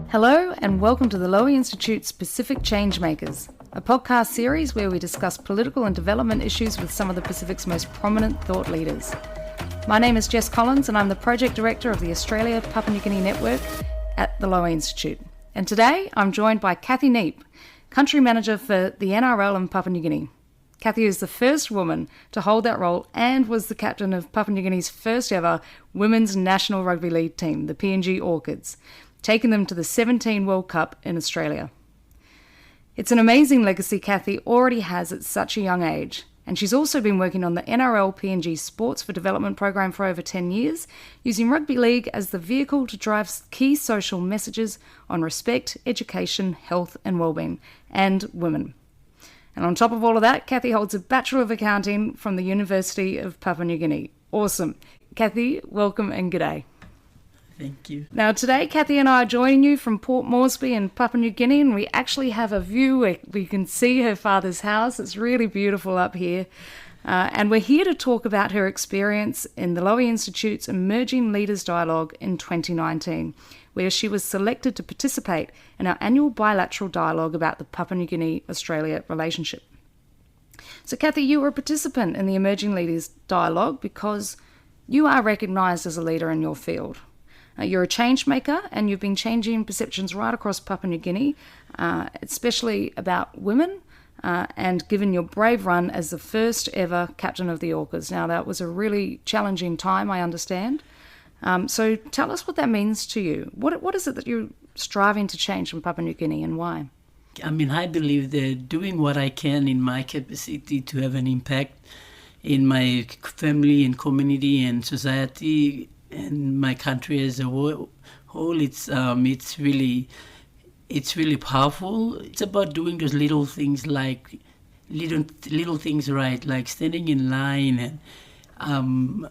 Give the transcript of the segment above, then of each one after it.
Hello and welcome to the Lowy Institute's Pacific Changemakers, a podcast series where we discuss political and development issues with some of the Pacific's most prominent thought leaders. My name is Jess Collins and I'm the Project Director of the Australia Papua New Guinea Network at the Lowy Institute. And today I'm joined by Cathy Neap, Country Manager for the NRL in Papua New Guinea. Cathy is the first woman to hold that role and was the captain of Papua New Guinea's first ever women's national rugby league team, the PNG Orchids, taking them to the 17 World Cup in Australia. It's an amazing legacy Cathy already has at such a young age, and she's also been working on the NRL PNG Sports for Development program for over 10 years, using rugby league as the vehicle to drive key social messages on respect, education, health and wellbeing, and women. And on top of all of that, Cathy holds a Bachelor of Accounting from the University of Papua New Guinea. Awesome. Cathy, welcome and g'day. Thank you. Now today, Cathy and I are joining you from Port Moresby in Papua New Guinea, and we actually have a view where we can see her father's house. It's really beautiful up here. And we're here to talk about her experience in the Lowy Institute's Emerging Leaders Dialogue in 2019, where she was selected to participate in our annual bilateral dialogue about the Papua New Guinea-Australia relationship. So Cathy, you were a participant in the Emerging Leaders Dialogue because you are recognised as a leader in your field. You're a change maker and you've been changing perceptions right across Papua New Guinea, especially about women, and given your brave run as the first ever captain of the Orchids. Now that was a really challenging time, I understand. So tell us what that means to you. What is it that you're striving to change in Papua New Guinea and why? I believe that doing what I can in my capacity to have an impact in my family and community and society and my country as a whole, it's really powerful. It's about doing those little things like little things right, like standing in line and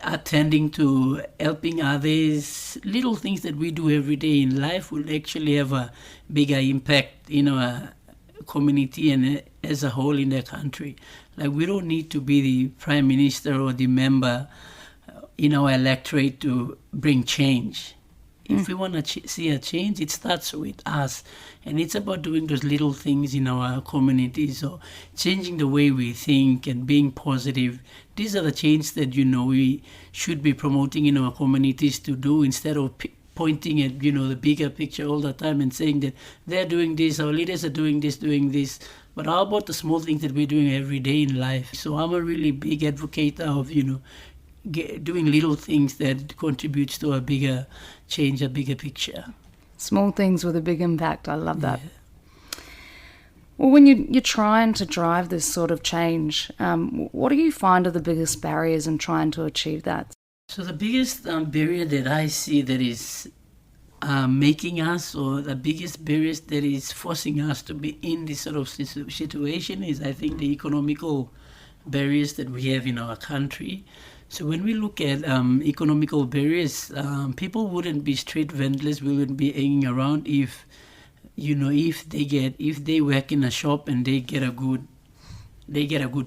attending to helping others. Little things that we do every day in life will actually have a bigger impact in our community and as a whole in the country. Like, we don't need to be the prime minister or the member in our electorate to bring change. If we want to see a change, it starts with us. And it's about doing those little things in our communities, or changing the way we think and being positive. These are the changes that, we should be promoting in our communities to do, instead of pointing at, the bigger picture all the time and saying that they're doing this, our leaders are doing this. But how about the small things that we're doing every day in life? So I'm a really big advocate of, doing little things that contributes to a bigger change, a bigger picture. Small things with a big impact. I love that. Yeah. Well, when you're trying to drive this sort of change, what do you find are the biggest barriers in trying to achieve that? So the biggest barrier that I see that is making us, or the biggest barriers that is forcing us to be in this sort of situation is, I think, the economical barriers that we have in our country. So when we look at economical barriers, people wouldn't be street vendors, we wouldn't be hanging around if they work in a shop and they get a good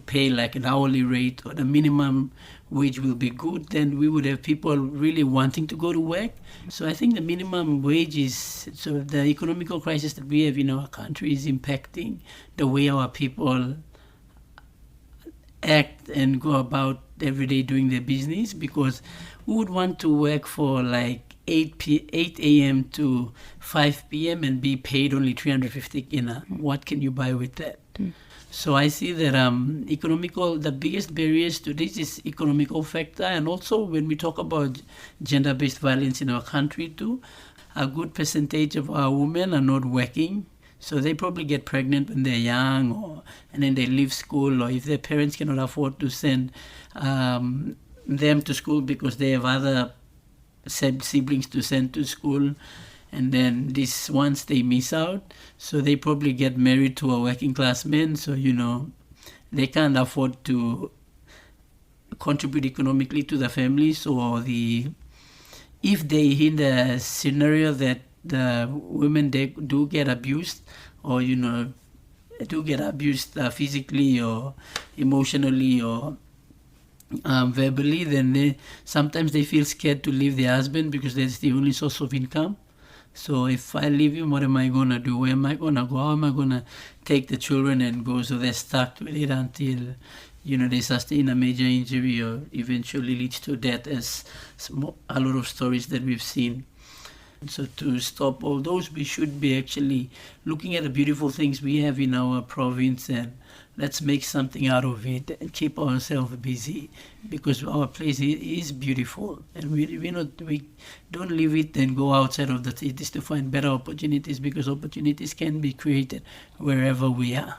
pay, like an hourly rate, or the minimum wage will be good, then we would have people really wanting to go to work. So I think the minimum wage so the economical crisis that we have in our country is impacting the way our people act and go about every day doing their business, because we would want to work for like 8 a.m. to 5 p.m. and be paid only 350 kina. What can you buy with that? So I see that the biggest barriers to this is economical factor, and also when we talk about gender-based violence in our country too, a good percentage of our women are not working. So they probably get pregnant when they're young, and then they leave school, or if their parents cannot afford to send them to school because they have other siblings to send to school, and then once they miss out, so they probably get married to a working class man, so they can't afford to contribute economically to the family. So if they in the scenario that the women, they do get abused, or do get abused physically or emotionally or verbally, then sometimes they feel scared to leave their husband because that's the only source of income. So if I leave him, what am I going to do? Where am I going to go? How am I going to take the children and go? So they're stuck with it until, they sustain a major injury or eventually leads to death, as a lot of stories that we've seen. So to stop all those, we should be actually looking at the beautiful things we have in our province, and let's make something out of it and keep ourselves busy, because our place is beautiful, and we don't leave it and go outside of the cities to find better opportunities, because opportunities can be created wherever we are.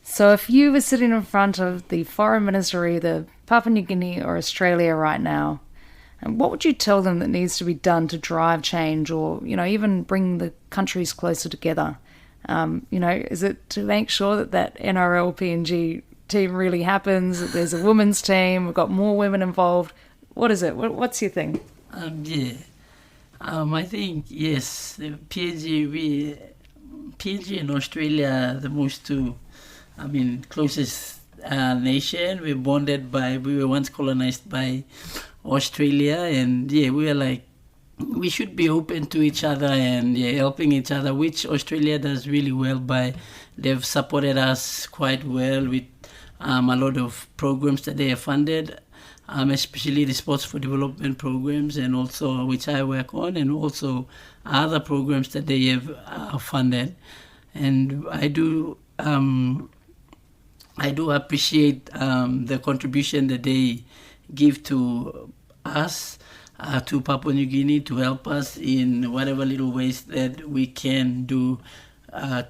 So if you were sitting in front of the foreign minister, either Papua New Guinea or Australia right now, and what would you tell them that needs to be done to drive change, or, even bring the countries closer together? Is it to make sure that NRL PNG team really happens, that there's a women's team, we've got more women involved? What is it? What's your thing? I think, yes, PNG and Australia are the most closest nation. We were once colonized by Australia, and we were like, we should be open to each other and helping each other, which Australia does really well by. They've supported us quite well with a lot of programs that they have funded, especially the Sports for Development programs, and also which I work on, and also other programs that they have funded. And I do appreciate the contribution that they give to us, to Papua New Guinea, to help us in whatever little ways that we can do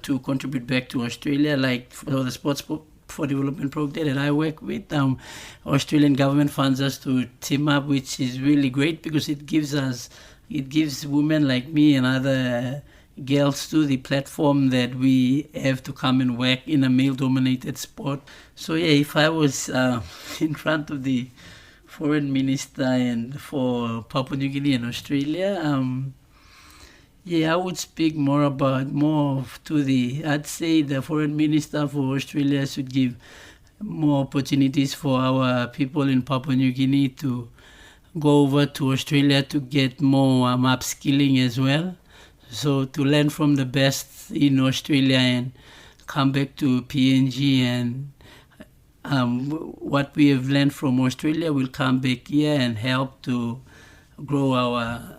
to contribute back to Australia, like for the Sports for Development program that I work with. Australian government funds us to team up, which is really great, because it gives women like me and other girls to the platform that we have to come and work in a male-dominated sport. So if I was in front of the foreign minister and for Papua New Guinea and Australia, I would speak I'd say the foreign minister for Australia should give more opportunities for our people in Papua New Guinea to go over to Australia to get more upskilling as well. So to learn from the best in Australia and come back to PNG, and what we have learned from Australia will come back here and help to grow our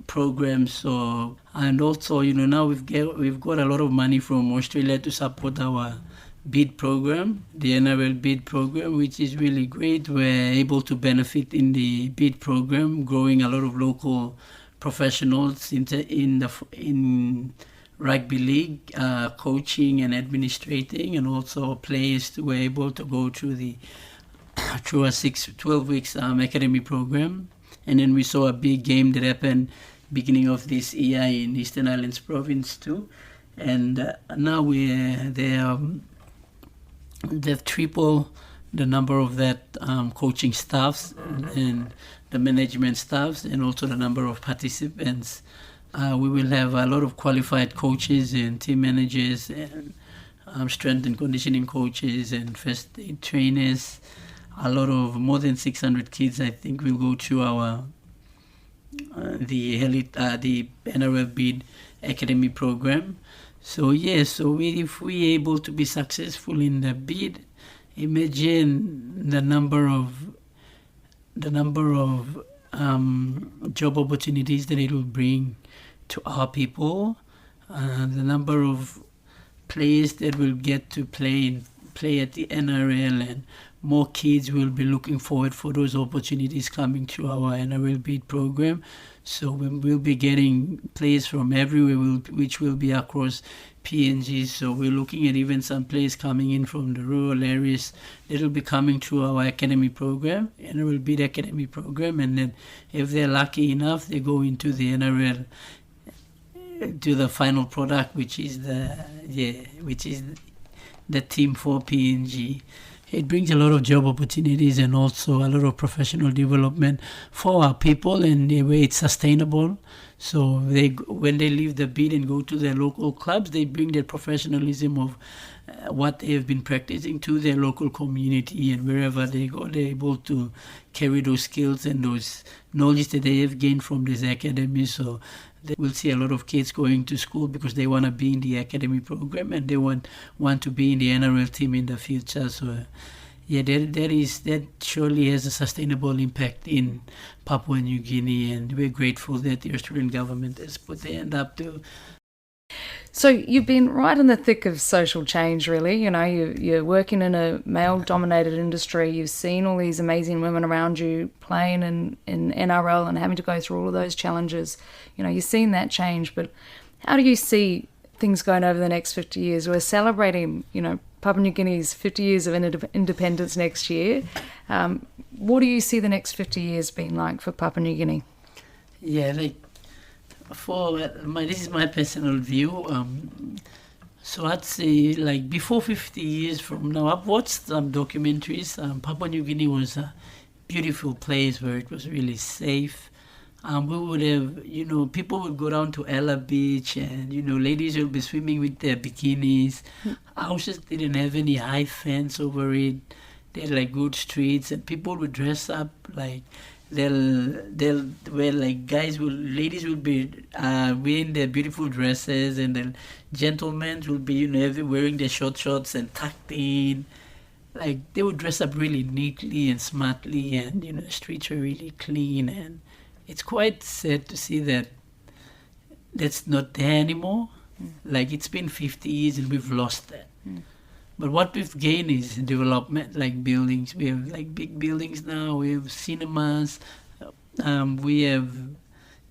programs. So, and also, now we've got a lot of money from Australia to support our bid program, the NRL bid program, which is really great. We're able to benefit in the bid program, growing a lot of local professionals in rugby league, coaching and administrating, and also players who were able to go through a 12 weeks academy program. And then we saw a big game that happened beginning of this year in Eastern Islands province too. And now they've tripled the number of that coaching staffs and the management staffs, and also the number of participants. We will have a lot of qualified coaches and team managers and strength and conditioning coaches and first aid trainers. More than 600 kids, I think, will go through our the NRL bid academy program. So if we able to be successful in the bid, imagine the number of job opportunities that it will bring to our people, the number of players that will get to play at the NRL, and more kids will be looking forward for those opportunities coming through our NRL bid program. So we'll be getting players from everywhere, which will be across PNG. So we're looking at even some players coming in from the rural areas that will be coming through our academy program, NRL bid academy program, and then if they're lucky enough, they go into the NRL, to the final product, which is the team for PNG. It brings a lot of job opportunities and also a lot of professional development for our people, and the way it's sustainable. So when they leave the beat and go to their local clubs, they bring their professionalism of what they have been practicing to their local community, and wherever they go, they're able to carry those skills and those knowledge that they have gained from this academy. So we'll see a lot of kids going to school because they want to be in the academy program and they want to be in the NRL team in the future. So yeah, that surely has a sustainable impact in Papua New Guinea, and we're grateful that the Australian government has put their hand up to. So you've been right in the thick of social change, really. You know, you're working in a male-dominated industry. You've seen all these amazing women around you playing in NRL and having to go through all of those challenges. You know, you've seen that change, but how do you see things going over the next 50 years? We're celebrating, you know, Papua New Guinea's 50 years of independence next year. What do you see the next 50 years being like for Papua New Guinea? Yeah, this is my personal view. So I'd say, before 50 years from now, I've watched some documentaries. Papua New Guinea was a beautiful place where it was really safe. We would have, people would go down to Ella Beach and, ladies would be swimming with their bikinis. Houses didn't have any high fence over it. They had good streets, and people would dress up they'll wear ladies will be wearing their beautiful dresses, and the gentlemen will be, wearing their shorts and tucked in. They would dress up really neatly and smartly, and, the streets were really clean, and it's quite sad to see that that's not there anymore. It's been 50 years and we've lost that. But what we've gained is development, buildings. We have big buildings now. We have cinemas. We have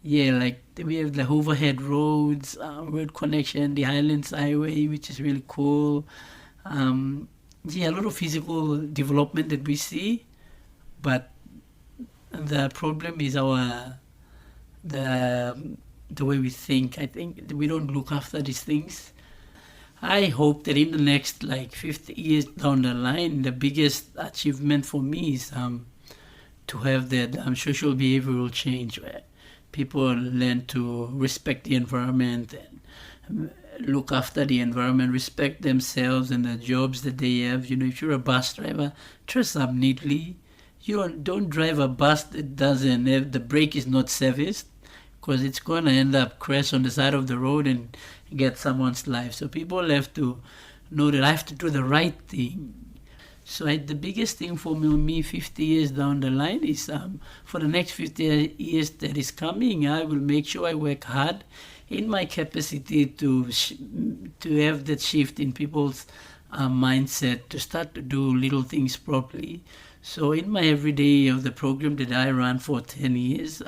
the overhead roads, road connection, the Highlands Highway, which is really cool. A lot of physical development that we see, but the problem is the way we think. I think we don't look after these things. I hope that in the next 50 years down the line, the biggest achievement for me is to have that social behavioral change where people learn to respect the environment and look after the environment, respect themselves and the jobs that they have. If you're a bus driver, dress up neatly. You don't drive a bus that doesn't have, the brake is not serviced, because it's going to end up crash on the side of the road and get someone's life. So people have to know that I have to do the right thing. So the biggest thing for me 50 years down the line is for the next 50 years that is coming, I will make sure I work hard in my capacity to have that shift in people's mindset, to start to do little things properly. So in my everyday of the program that I ran for 10 years,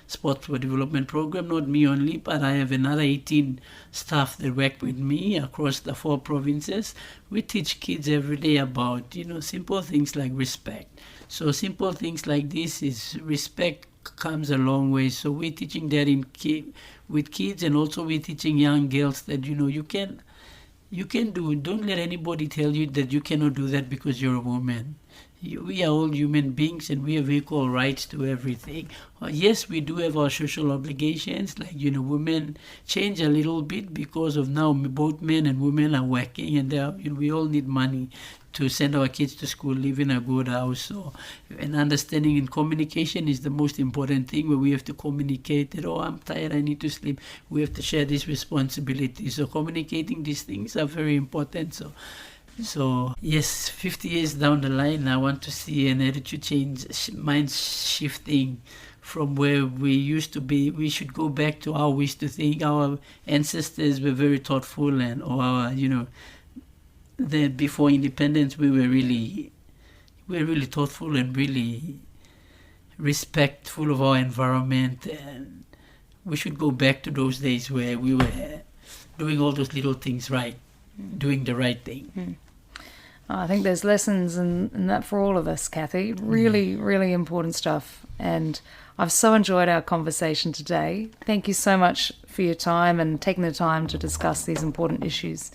Sports for Development program, not me only, but I have another 18 staff that work with me across the 4 provinces. We teach kids every day about, simple things like respect. So simple things like this is respect comes a long way. So we're teaching that with kids, and also we're teaching young girls that, you can do it. Don't let anybody tell you that you cannot do that because you're a woman. We are all human beings and we have equal rights to everything. Yes, we do have our social obligations, women change a little bit because of now both men and women are working, and we all need money to send our kids to school, live in a good house. So, and understanding and communication is the most important thing, where we have to communicate that, I'm tired, I need to sleep. We have to share this responsibility. So communicating these things are very important. So yes, 50 years down the line, I want to see an attitude change, mind shifting from where we used to be. We should go back to how we used to think. Our ancestors were very thoughtful, and before independence, we were really thoughtful and really respectful of our environment. And we should go back to those days where we were doing all those little things right. Doing the right thing. I think there's lessons in that for all of us, Cathy. Really, really important stuff. And I've so enjoyed our conversation today. Thank you so much for your time and taking the time to discuss these important issues.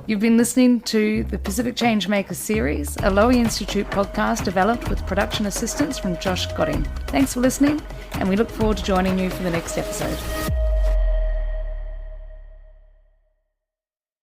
You've been listening to the Pacific Changemakers series, a Lowy Institute podcast developed with production assistance from Josh Goding. Thanks for listening, and we look forward to joining you for the next episode.